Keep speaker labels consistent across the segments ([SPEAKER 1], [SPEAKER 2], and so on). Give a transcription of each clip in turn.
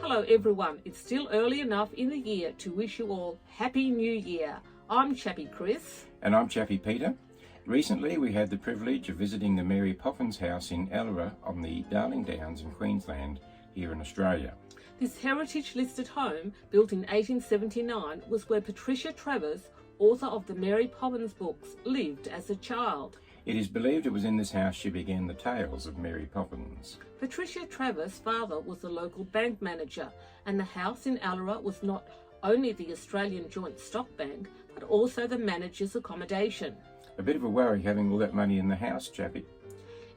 [SPEAKER 1] Hello everyone, it's still early enough in the year to wish you all Happy New Year. I'm Chappie Chris.
[SPEAKER 2] And I'm Chappie Peter. Recently we had the privilege of visiting the Mary Poppins house in Ellora on the Darling Downs in Queensland, here in Australia.
[SPEAKER 1] This heritage-listed home, built in 1879, was where Patricia Travers, author of the Mary Poppins books, lived as a child.
[SPEAKER 2] It is believed it was in this house she began the tales of Mary Poppins.
[SPEAKER 1] Patricia Travers' father was the local bank manager, and the house in Ellora was not only the Australian Joint Stock Bank, but also the manager's accommodation.
[SPEAKER 2] A bit of a worry having all that money in the house, Chappie.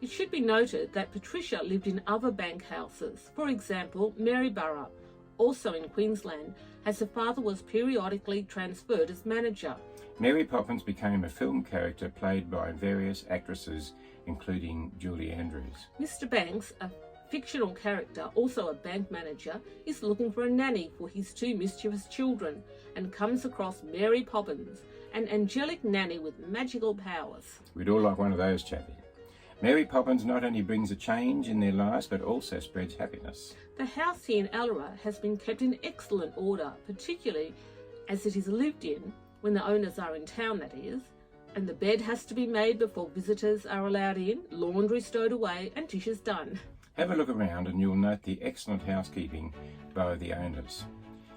[SPEAKER 1] It should be noted that Patricia lived in other bank houses, for example, Maryborough, also in Queensland, as her father was periodically transferred as manager.
[SPEAKER 2] Mary Poppins became a film character played by various actresses, including Julie Andrews.
[SPEAKER 1] Mr. Banks, a fictional character, also a bank manager, is looking for a nanny for his two mischievous children and comes across Mary Poppins, an angelic nanny with magical powers.
[SPEAKER 2] We'd all like one of those, Chappie. Mary Poppins not only brings a change in their lives, but also spreads happiness.
[SPEAKER 1] The house here in Ellora has been kept in excellent order, particularly as it is lived in when the owners are in town, that is, and the bed has to be made before visitors are allowed in, laundry stowed away and dishes done.
[SPEAKER 2] Have a look around and you'll note the excellent housekeeping by the owners.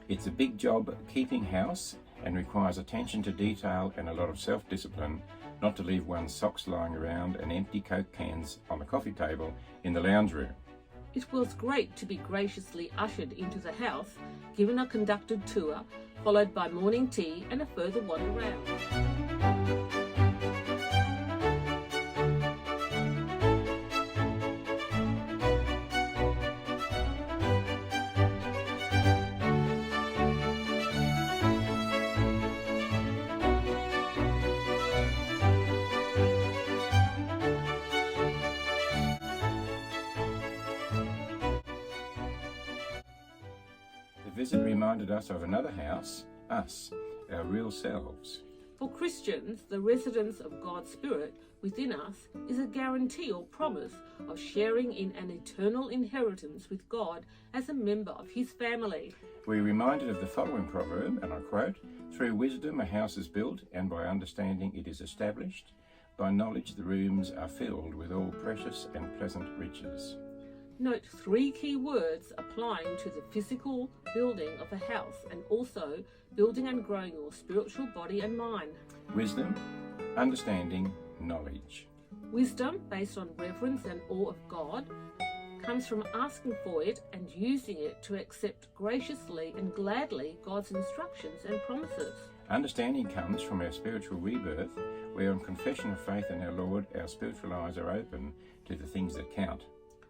[SPEAKER 2] It's a big job keeping house and requires attention to detail and a lot of self-discipline not to leave one's socks lying around and empty Coke cans on the coffee table in the lounge room.
[SPEAKER 1] It was great to be graciously ushered into the house, given a conducted tour, followed by morning tea and a further wander round.
[SPEAKER 2] The visit reminded us of another house, us, our real selves.
[SPEAKER 1] For Christians, the residence of God's Spirit within us is a guarantee or promise of sharing in an eternal inheritance with God as a member of His family.
[SPEAKER 2] We're reminded of the following proverb, and I quote, "Through wisdom a house is built, and by understanding it is established. By knowledge the rooms are filled with all precious and pleasant riches."
[SPEAKER 1] Note three key words applying to the physical building of a house and also building and growing your spiritual body and mind.
[SPEAKER 2] Wisdom, understanding, knowledge.
[SPEAKER 1] Wisdom, based on reverence and awe of God, comes from asking for it and using it to accept graciously and gladly God's instructions and promises.
[SPEAKER 2] Understanding comes from our spiritual rebirth, where on confession of faith in our Lord, our spiritual eyes are open to the things that count.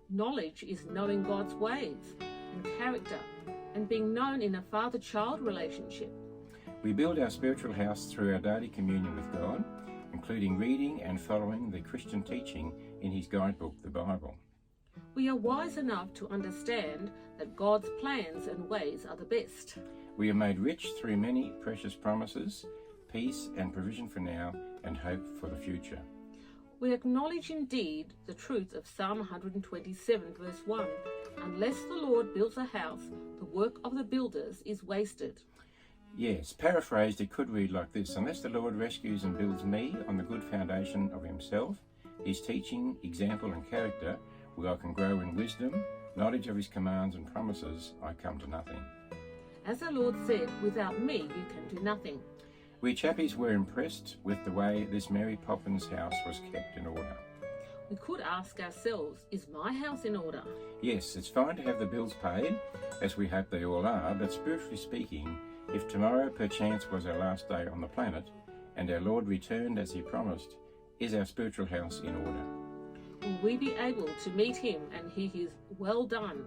[SPEAKER 1] Knowledge is knowing God's ways and character and being known in a father-child relationship.
[SPEAKER 2] We build our spiritual house through our daily communion with God, including reading and following the Christian teaching in His guidebook, the Bible.
[SPEAKER 1] We are wise enough to understand that God's plans and ways are the best.
[SPEAKER 2] We are made rich through many precious promises, peace and provision for now, and hope for the future.
[SPEAKER 1] We acknowledge indeed the truth of Psalm 127 verse 1. Unless the Lord builds a house, the work of the builders is wasted.
[SPEAKER 2] Yes, paraphrased it could read like this: unless the Lord rescues and builds me on the good foundation of Himself, His teaching, example and character, where I can grow in wisdom, knowledge of His commands and promises, I come to nothing.
[SPEAKER 1] As the Lord said, without me you can do nothing.
[SPEAKER 2] We Chappies were impressed with the way this Mary Poppins house was kept in order.
[SPEAKER 1] We could ask ourselves, is my house in order?
[SPEAKER 2] Yes, it's fine to have the bills paid, as we hope they all are, but spiritually speaking, if tomorrow perchance was our last day on the planet, and our Lord returned as He promised, is our spiritual house in order?
[SPEAKER 1] Will we be able to meet Him and hear His "well done"?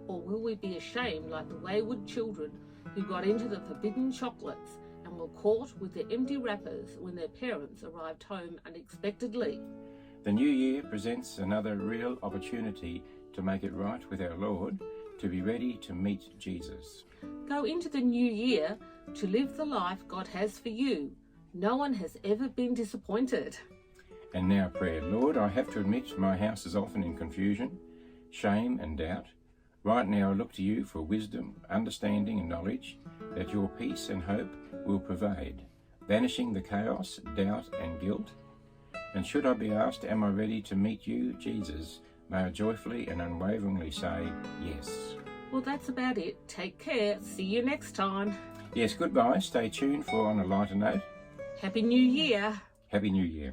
[SPEAKER 1] Or will we be ashamed like the wayward children who got into the forbidden chocolates and were caught with their empty wrappers when their parents arrived home unexpectedly?
[SPEAKER 2] The new year presents another real opportunity to make it right with our Lord, to be ready to meet Jesus.
[SPEAKER 1] Go into the new year to live the life God has for you. No one has ever been disappointed.
[SPEAKER 2] And now prayer. Lord, I have to admit my house is often in confusion, shame and doubt. Right now I look to you for wisdom, understanding and knowledge, that your peace and hope will pervade, banishing the chaos, doubt and guilt. And should I be asked, am I ready to meet you, Jesus, may I joyfully and unwaveringly say, yes.
[SPEAKER 1] Well, that's about it. Take care. See you next time.
[SPEAKER 2] Yes, goodbye. Stay tuned for On a Lighter Note.
[SPEAKER 1] Happy New Year.
[SPEAKER 2] Happy New Year.